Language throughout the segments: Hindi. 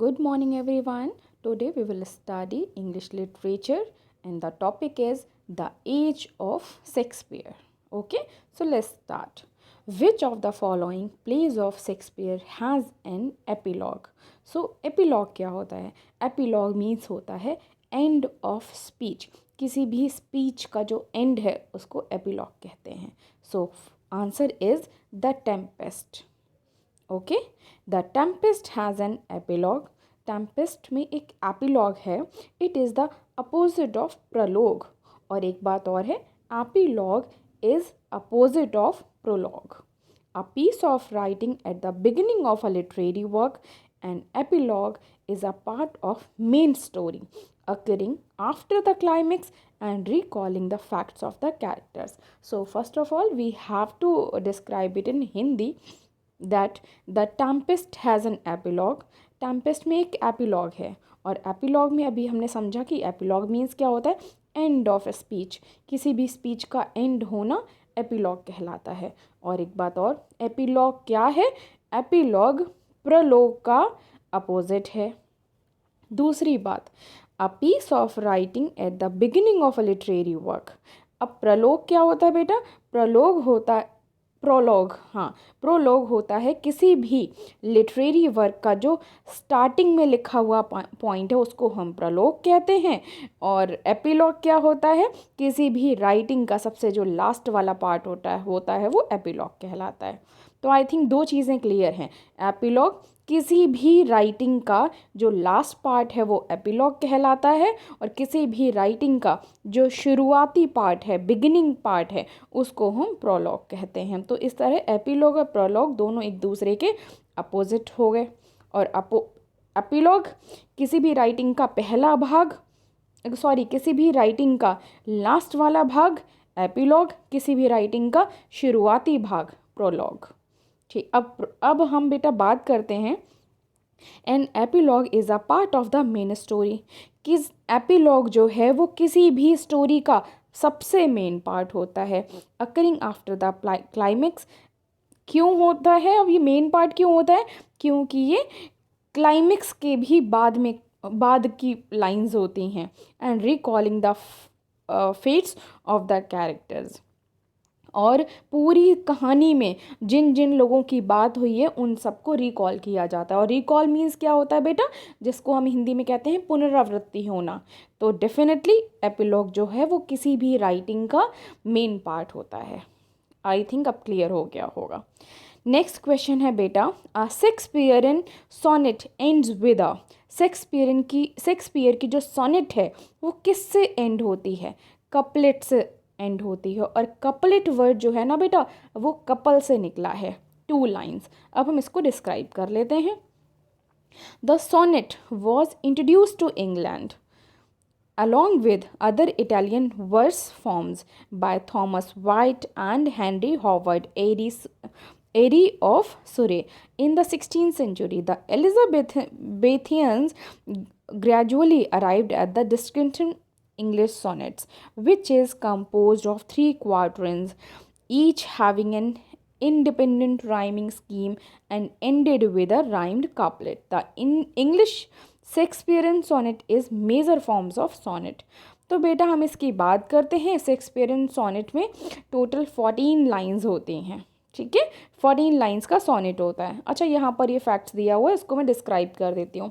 Good morning, everyone. Today we will study English literature, and the topic is the Age of Shakespeare. Okay, so let's start. Which of the following plays of Shakespeare has an epilogue? So, epilogue क्या होता है? Epilogue means होता है end of speech. किसी भी speech का जो end है उसको epilogue कहते हैं. So, answer is the Tempest. Okay, the Tempest has an epilogue. Tempest में एक एपिलॉग है. It is the opposite of prologue. और एक बात और है, epilogue is opposite of prologue. A piece of writing at the beginning of a literary work, and epilogue is a part of main story occurring after the climax and recalling the facts of the characters. So first of all we have to describe it in Hindi that the Tempest has an epilogue. Tempest में एक epilogue है, और epilogue में अभी हमने समझा कि epilogue means क्या होता है, end of a speech. किसी भी speech का end होना epilogue कहलाता है. और एक बात और, epilogue क्या है? epilogue प्रलोग का अपोजिट है. दूसरी बात, a piece of writing at the beginning of a literary work. अब प्रलोग क्या होता है बेटा? प्रलोग होता है प्रोलॉग. हाँ, प्रोलॉग होता है किसी भी लिटरेरी वर्क का जो स्टार्टिंग में लिखा हुआ पॉइंट है उसको हम प्रोलॉग कहते हैं. और एपिलॉग क्या होता है? किसी भी राइटिंग का सबसे जो लास्ट वाला पार्ट होता है वो एपिलॉग कहलाता है. तो आई थिंक दो चीज़ें क्लियर हैं. एपिलॉग किसी भी राइटिंग का जो लास्ट पार्ट है वो एपिलॉग कहलाता है, और किसी भी राइटिंग का जो शुरुआती पार्ट है, बिगिनिंग पार्ट है, उसको हम प्रोलॉग कहते हैं. तो इस तरह एपिलॉग और प्रोलॉग दोनों एक दूसरे के अपोजिट हो गए. और एपिलॉग किसी भी राइटिंग का पहला भाग, किसी भी राइटिंग का लास्ट वाला भाग एपिलॉग, किसी भी राइटिंग का शुरुआती भाग प्रोलॉग. ठीक, अब हम बेटा बात करते हैं, an epilogue is a part of the main story. किस एपिलॉग जो है वो किसी भी स्टोरी का सबसे मेन पार्ट होता है, अकरिंग आफ्टर द क्लाइमेक्स. क्यों होता है? अब ये मेन पार्ट क्यों होता है? क्योंकि ये क्लाइमेक्स के भी बाद की लाइंस होती हैं. And recalling the fates of the characters. और पूरी कहानी में जिन जिन लोगों की बात हुई है उन सबको रिकॉल किया जाता है. और रिकॉल मीन्स क्या होता है बेटा? जिसको हम हिंदी में कहते हैं पुनरावृत्ति होना. तो डेफिनेटली एपिलॉग जो है वो किसी भी राइटिंग का मेन पार्ट होता है. आई थिंक अब क्लियर हो गया होगा. नेक्स्ट क्वेश्चन है बेटा, Shakespearean sonnet ends with a. Shakespeare की जो सोनेट है वो किससे एंड होती है? कपलेट से एंड होती है. और कपलेट वर्ड जो है ना बेटा वो कपल से निकला है, 2 लाइन्स. अब हम इसको डिस्क्राइब कर लेते हैं. The sonnet was introduced to England along with other Italian verse forms by Thomas White and Henry Howard Airy of Surrey. In the 16th century, the Elizabethans gradually arrived at the distinct English sonnets, which is composed of 3 quatrains, each having an independent rhyming scheme and ended with a rhymed couplet. The English Shakespearean sonnet is major forms of sonnet. तो बेटा हम इसकी बात करते हैं. शेक्सपियरियन सोनेट में टोटल 14 लाइन्स होती हैं. ठीक है, 14 लाइन्स का सोनेट होता है. अच्छा, यहाँ पर ये फैक्ट्स दिया हुआ है, इसको मैं डिस्क्राइब कर देती हूँ.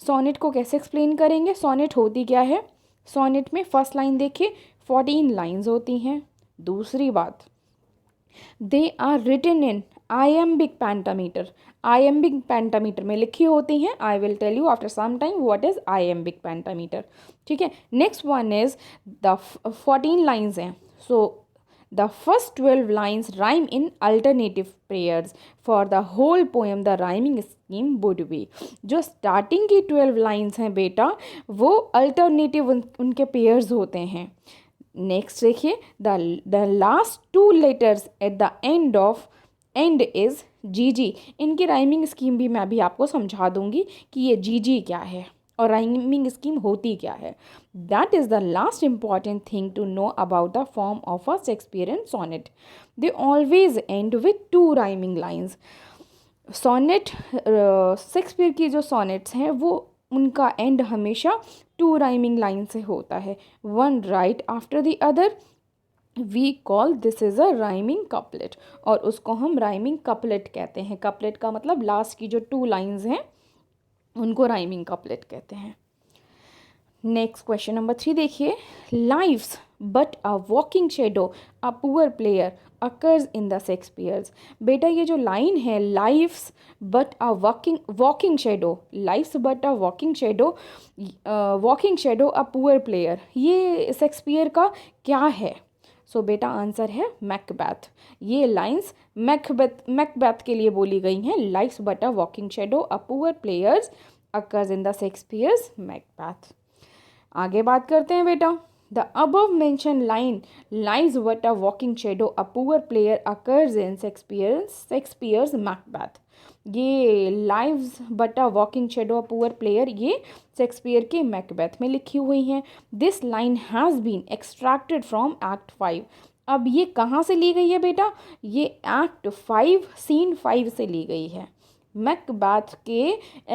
सोनेट को कैसे एक्सप्लेन करेंगे? सोनेट होती क्या है? सोनेट में फर्स्ट लाइन देखिए, 14 लाइन्स होती हैं. दूसरी बात, they are written in iambic pentameter. Iambic pentameter में लिखी होती हैं. I will tell you after some time what is iambic pentameter. ठीक है. Next one is the 14 lines हैं. So the first 12 lines rhyme in alternative prayers. For the whole poem the rhyming scheme would be. जो स्टार्टिंग की 12 लाइन्स हैं बेटा वो अल्टरनेटिव उनके पेयर्स होते हैं. नेक्स्ट देखिए, the last 2 letters at the end is G. इनकी राइमिंग स्कीम भी मैं अभी आपको समझा दूंगी कि ये जी क्या है और राइमिंग स्कीम होती क्या है. That is the last important thing to know about the form of a Shakespearean sonnet. They always end with 2 rhyming lines. Sonnet, Shakespeare की जो सोनेट्स हैं वो उनका एंड हमेशा टू राइमिंग लाइन से होता है, one right after the other, we call this is a rhyming couplet, और उसको हम राइमिंग कपलेट कहते हैं। कपलेट का मतलब लास्ट की जो टू लाइंस हैं उनको राइमिंग कपलेट कहते हैं। नेक्स्ट क्वेश्चन नंबर 3 देखिए, life's but a walking shadow a poor player occurs in the Shakespeare's. बेटा ये जो लाइन है, life's but a walking shadow, life's but a walking shadow a poor player, ये शेक्सपियर का क्या है? सो बेटा आंसर है मैकबेथ। ये लाइंस मैकबेथ के लिए बोली गई हैं। Life's but a walking shadow a poor players occurs in the Shakespeare's Macbeth. आगे बात करते हैं बेटा, the above mention line lies but a walking shadow a poor player occurs in Shakespeare's Macbeth. ये lives but a walking shadow a poor player ये शेक्सपियर के मैकबेथ में लिखी हुई हैं। This line has been extracted from act 5। अब ये कहाँ से ली गई है बेटा? ये एक्ट 5 सीन 5 से ली गई है। मैकबेथ के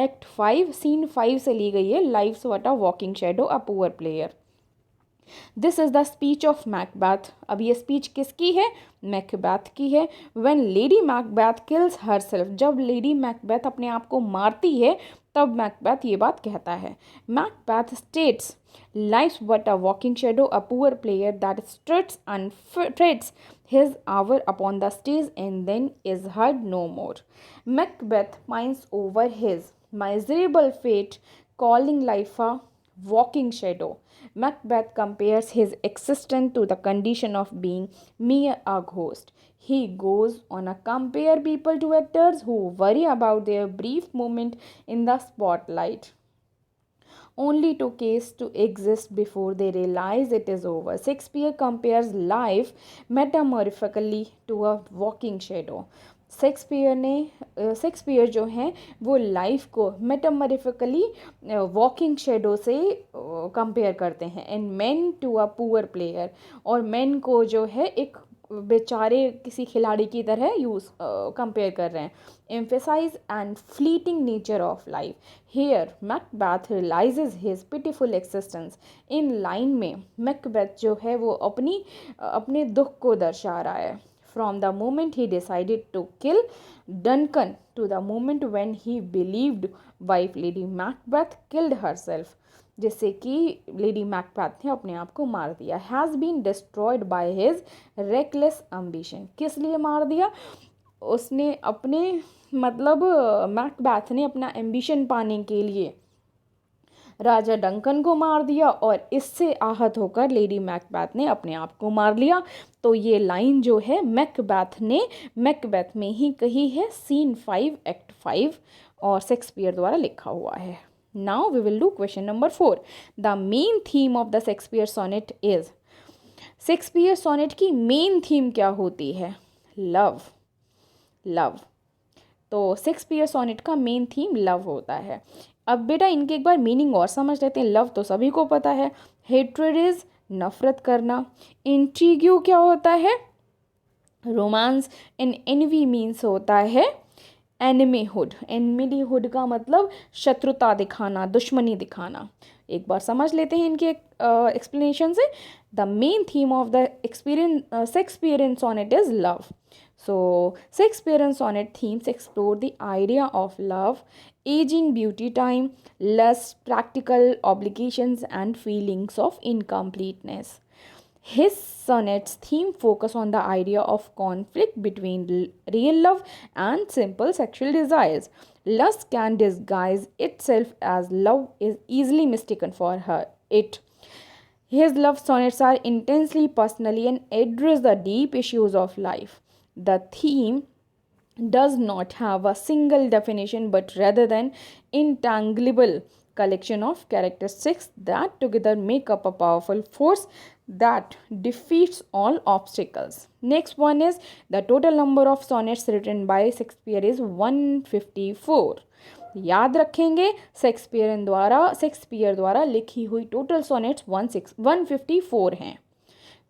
एक्ट 5 सीन 5 से ली गई है lives but a walking shadow a poor player. This is the speech of Macbeth. अब ये स्पीच किसकी है? मैकबेथ की है। When lady Macbeth kills herself, जब लेडी मैकबेथ अपने आप को मारती है तब मैकबेथ ये बात कहता है। Macbeth states life but a walking shadow a poor player that struts and treads his hour upon the stage and then is heard no more. Macbeth pines over his miserable fate, calling life a walking shadow. Macbeth compares his existence to the condition of being mere a ghost. He goes on to compare people to actors who worry about their brief moment in the spotlight, only to case to exist before they realize it is over. Shakespeare compares life metamorphically to a walking shadow. Shakespeare जो हैं वो लाइफ को मेटामॉर्फिकली वॉकिंग शेडो से कंपेयर करते हैं, and man to a poor player, और मैन को जो है एक बेचारे किसी खिलाड़ी की तरह यूज कंपेयर कर रहे हैं। Emphasize and fleeting nature of life. Here Macbeth realizes his pitiful existence. इन लाइन में मैकबेथ जो है वो अपने दुख को दर्शा रहा है। From the moment he decided to kill Duncan to the moment when he believed wife Lady Macbeth killed herself, जिससे कि लेडी मैकबेथ ने अपने आप को मार दिया, has been destroyed by his reckless ambition. किस लिए मार दिया? उसने अपने मतलब मैकबेथ ने अपना एम्बिशन पाने के लिए राजा डंकन को मार दिया, और इससे आहत होकर लेडी मैकबेथ ने अपने आप को मार लिया। तो ये लाइन जो है मैकबेथ ने मैकबेथ में ही कही है, सीन 5 एक्ट 5, और शेक्सपियर द्वारा लिखा हुआ है। Now we will do question number 4। The main theme of the Shakespeare sonnet is. Shakespeare sonnet की मेन थीम क्या होती है? लव। लव। तो शेक्सपियर सोनेट का मेन थीम लव होता है। अब बेटा इनके एक बार मीनिंग और समझ लेते हैं। लव तो सभी को पता है, हेट्रेड इज नफरत करना, इंट्रीग्यू क्या होता है? रोमांस, एंड एनवी मीन्स होता है एनिमीहुड। एनिमीहुड का मतलब शत्रुता दिखाना, दुश्मनी दिखाना। एक बार समझ लेते हैं इनके एक्सप्लेनेशन से। The main theme of the Shakespearean sonnet is love. So, Shakespearean sonnet themes explore the idea of love, aging, beauty, time, lust, practical obligations, and feelings of incompleteness. His sonnets theme focus on the idea of conflict between real love and simple sexual desires. Lust can disguise itself as love is easily mistaken for it. His love sonnets are intensely personal and address the deep issues of life. The theme does not have a single definition but rather than intangible collection of characteristics that together make up a powerful force that defeats all obstacles. Next one is the total number of sonnets written by Shakespeare is 154. याद रखेंगे शेक्सपियर द्वारा लिखी हुई टोटल सोनेट्स 154 हैं।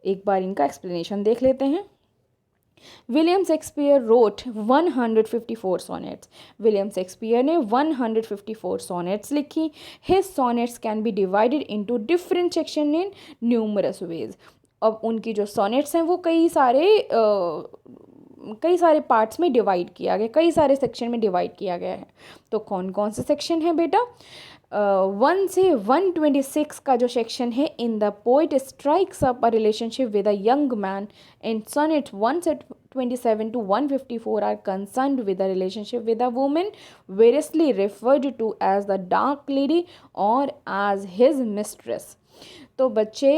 एक बार इनका एक्सप्लेनेशन देख लेते हैं। William Shakespeare wrote 154 sonnets. William Shakespeare ने 154 सॉनेट्स लिखी। His sonnets can be divided into different section in numerous ways. अब उनकी जो सॉनेट्स हैं वो कई सारे पार्ट्स में डिवाइड किया गया, कई सारे सेक्शन में डिवाइड किया गया है। तो कौन कौन से सेक्शन है बेटा? 1 से 126 का जो सेक्शन है, in the poet strikes up a relationship with a young man. इन सॉनेट 1 से 27 to 154 are concerned with a relationship with a woman variously referred to as the dark lady or as his mistress। तो बच्चे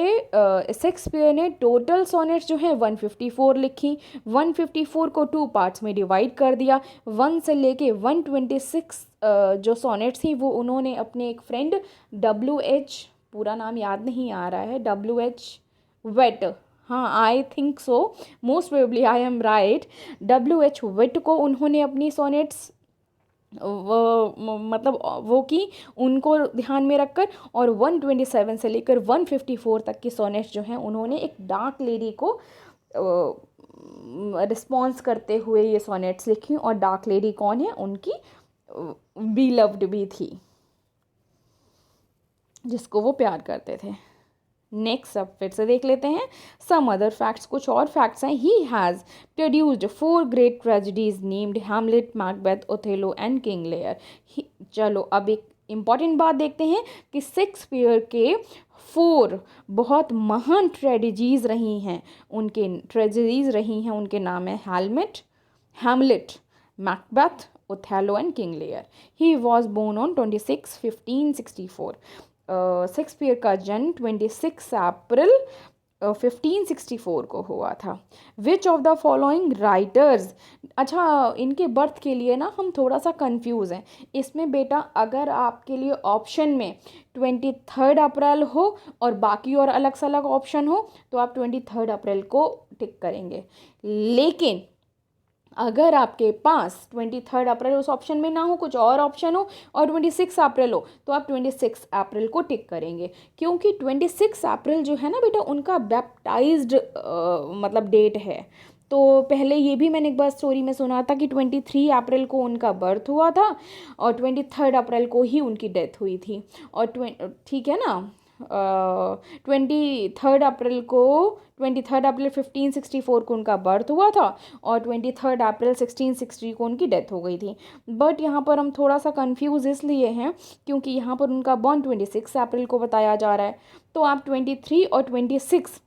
शेक्सपियर ने टोटल सॉनेट्स जो है 154 लिखी। 154 को 2 पार्ट्स में डिवाइड कर दिया। 1 से लेके 126 जो सॉनेट्स थी वो उन्होंने अपने एक फ्रेंड WH, पूरा नाम याद नहीं आ रहा है, WH वेट, हाँ I think so, most probably I am right, WH wait को उन्होंने अपनी सॉनेट्स मतलब वो की, उनको ध्यान में रखकर, और 127 से लेकर 154 तक की सॉनेट्स जो हैं उन्होंने एक डार्क लेडी को रिस्पॉन्स करते हुए ये सॉनेट्स लिखी। और डार्क लेडी कौन है? उनकी बीलव्ड भी थी, जिसको वो प्यार करते थे। नेक्स्ट अब फिर से देख लेते हैं सम अदर फैक्ट्स, कुछ और फैक्ट्स हैं। He has produced 4 great tragedies named Hamlet, Macbeth, Othello and King layer. चलो अब एक इम्पॉर्टेंट बात देखते हैं कि शेक्सपियर के 4 बहुत महान ट्रेजेडीज रही हैं, उनके नाम है Hamlet, Macbeth, Othello and King Lear. He was born on 26 1564। शेक्सपियर का जन्म 26 अप्रैल 1564 को हुआ था। Which of the following writers, अच्छा इनके बर्थ के लिए ना हम थोड़ा सा कंफ्यूज हैं इसमें बेटा। अगर आपके लिए ऑप्शन में 23 अप्रैल हो और बाकी और अलग से अलग ऑप्शन हो तो आप 23 अप्रैल को टिक करेंगे, लेकिन अगर आपके पास 23 अप्रैल उस ऑप्शन में ना हो, कुछ और ऑप्शन हो और 26 अप्रैल हो तो आप 26 अप्रैल को टिक करेंगे, क्योंकि 26 अप्रैल जो है ना बेटा उनका बैप्टाइज्ड मतलब डेट है। तो पहले ये भी मैंने एक बार स्टोरी में सुना था कि 23 अप्रैल को उनका बर्थ हुआ था और 23 अप्रैल को ही उनकी डेथ हुई थी। और ठीक है ना, 23 अप्रैल 1564 को उनका बर्थ हुआ था और 23 अप्रैल 1660 को उनकी डेथ हो गई थी। बट यहाँ पर हम थोड़ा सा कंफ्यूज इसलिए हैं क्योंकि यहाँ पर उनका बॉर्न 26 अप्रैल को बताया जा रहा है। तो आप 23 और 26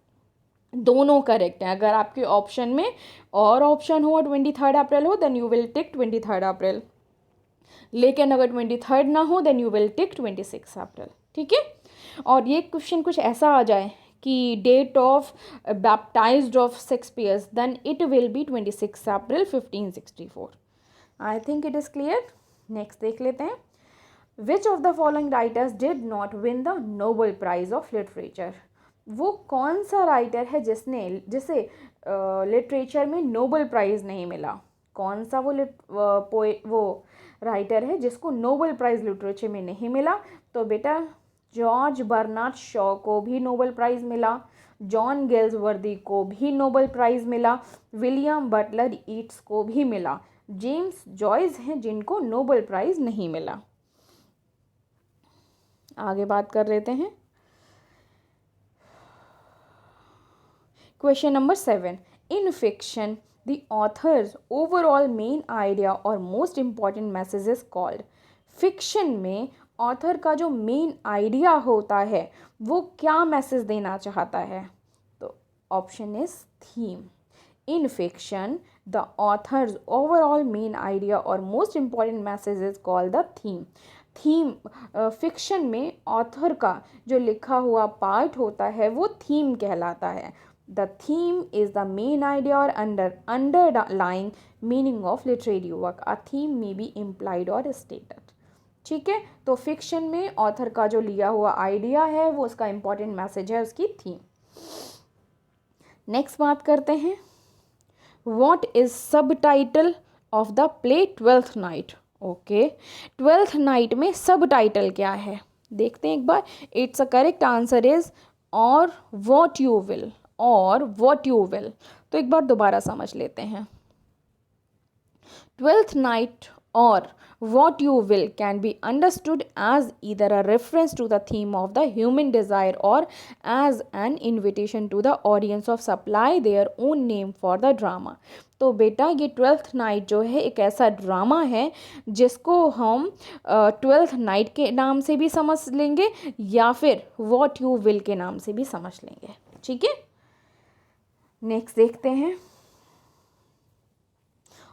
दोनों करेक्ट हैं। अगर आपके ऑप्शन में और ऑप्शन हो और 23 अप्रैल हो देन यू विल टिक 23 अप्रैल, लेकिन अगर 23 ना हो देन यू विल टिक 26 अप्रैल। ठीक है। और ये क्वेश्चन कुछ ऐसा आ जाए कि date of baptized of Shakespeare, then it will be 26 April 1564। I think it is clear. Next देख लेते हैं। Which of the following writers did not win the Nobel prize of literature. वो कौन सा राइटर है जिसे लिटरेचर में नोबेल प्राइज़ नहीं मिला? कौन सा वो राइटर है जिसको नोबेल प्राइज़ लिटरेचर में नहीं मिला? तो बेटा जॉर्ज बर्नार्ड शॉ को भी नोबेल प्राइज़ मिला, जॉन गेल्सवर्दी को भी नोबेल प्राइज़ मिला, विलियम बटलर ईट्स को भी मिला। जेम्स जॉयस हैं जिनको नोबेल प्राइज़ नहीं मिला। आगे बात कर लेते हैं। Question number 7. In fiction, the author's overall main idea or most important message is called. Fiction में ऑथर का जो मेन आइडिया होता है वो क्या मैसेज देना चाहता है? तो option is theme. In fiction the author's overall main idea और most important message is called the theme. Theme fiction में ऑथर का जो लिखा हुआ पार्ट होता है वो थीम कहलाता है। The theme is the main idea or underlying meaning of literary work. A theme may be implied or stated. ठीक है, तो फिक्शन में ऑथर का जो लिया हुआ आइडिया है वो उसका इंपॉर्टेंट मैसेज है, उसकी थीम। नेक्स्ट बात करते हैं। What is subtitle of the play Twelfth Night? Okay, Twelfth Night में सब टाइटल क्या है देखते हैं एक बार। It's a correct answer is और वॉट यू विल। और what you will. तो एक बार दोबारा समझ लेते हैं. Twelfth Night or What You Will can be understood as either a reference to the theme of the human desire or as an invitation to the audience of supply their own name for the drama. तो बेटा ये ट्वेल्थ नाइट जो है एक ऐसा ड्रामा है जिसको हम ट्वेल्थ नाइट के नाम से भी समझ लेंगे या फिर वॉट यू विल के नाम से भी समझ लेंगे. ठीक है, नेक्स्ट देखते हैं.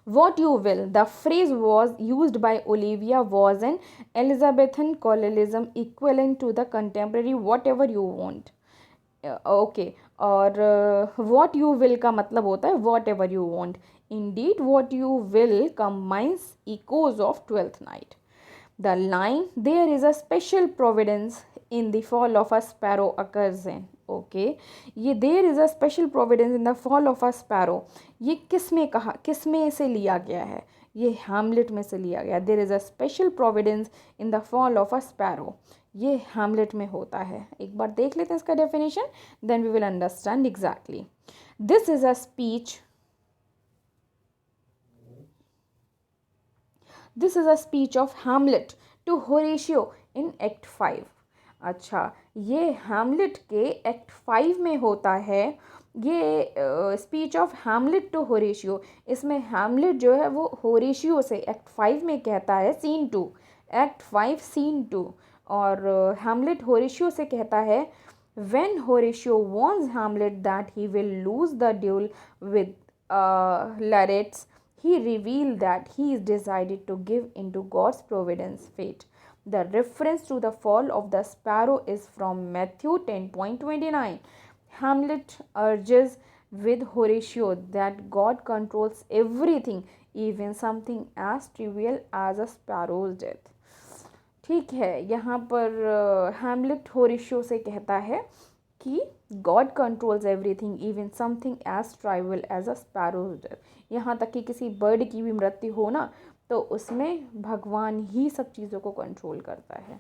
What you will. The phrase was used by Olivia was an Elizabethan colloquialism equivalent to the contemporary whatever you want. Okay. और what you will का मतलब होता है whatever you want. Indeed, what you will combines echoes of Twelfth Night. The line there is a special providence in the fall of a sparrow occurs in. Okay, ये there is a special providence in the fall of a sparrow, ये किस में कहा, किस में से लिया गया है, ये हैमलेट में से लिया गया. There is a special providence in the fall of a sparrow, ये हैमलेट में होता है. एक बार देख लेते हैं इसका definition, then we will understand exactly. This is a speech, this is a speech of Hamlet to Horatio in act 5. अच्छा, ये हैमलेट के एक्ट 5 में होता है. ये speech of Hamlet to Horatio, इसमें हैमलेट जो है वो होरेशियो से एक्ट 5 में कहता है, सीन 2, एक्ट 5 सीन 2. और हैमलेट होरेशियो से कहता है when Horatio warns Hamlet that he will lose the duel with Laertes, he revealed that he is decided to give into God's providence fate. The reference to the fall of the sparrow is from Matthew 10:29. Hamlet urges with Horatio that God controls everything, even something as trivial as a sparrow's death. ठीक है, यहाँ पर हैमलेट होरेशियो से कहता है कि God controls everything even something as trivial as a sparrow's death. यहाँ तक कि किसी बर्ड की भी मृत्यु हो ना, तो उसमें भगवान ही सब चीज़ों को कंट्रोल करता है.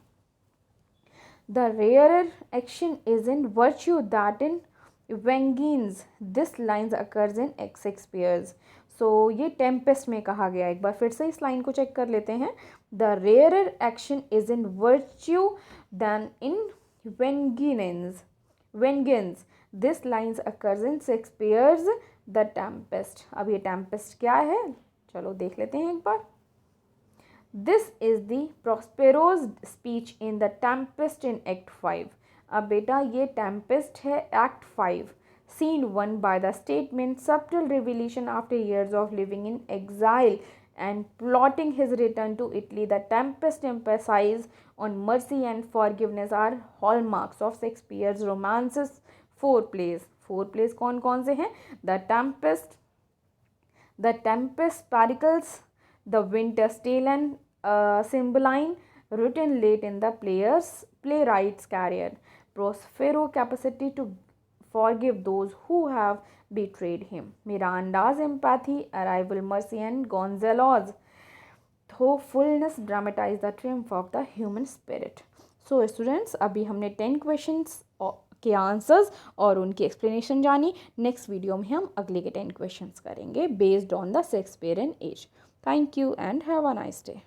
The rarer action is in virtue that in vengeance this lines occurs in Shakespeare's. So ये टेम्पेस्ट में कहा गया. एक बार फिर से इस लाइन को चेक कर लेते हैं. The rarer action is in virtue than in vengeance. This lines occurs in Shakespeare's The Tempest. अब ये Tempest क्या है, चलो देख लेते हैं एक बार. This is the Prospero's speech in The Tempest in Act 5. अब बेटा ये Tempest है Act 5, Scene 1 by the statement subtle revelation after years of living in exile and plotting his return to Italy. The Tempest emphasizes on mercy and forgiveness are hallmarks of Shakespeare's romances. Four plays कौन कौन से हैं? The Tempest, Pericles, The Winter's Tale and Cymbeline, written late in the playwright's career. Prospero's capacity to forgive those who have betrayed him. Miranda's empathy, arrival, mercy, and Gonzalo's hopefulness dramatize the triumph of the human spirit. So students, अभी हमने 10 क्वेश्चंस के आंसर्स और उनकी एक्सप्लेनेशन जानी. नेक्स्ट वीडियो में हम अगले के 10 क्वेश्चंस करेंगे based on the Shakespearean age. Thank you and have a nice day.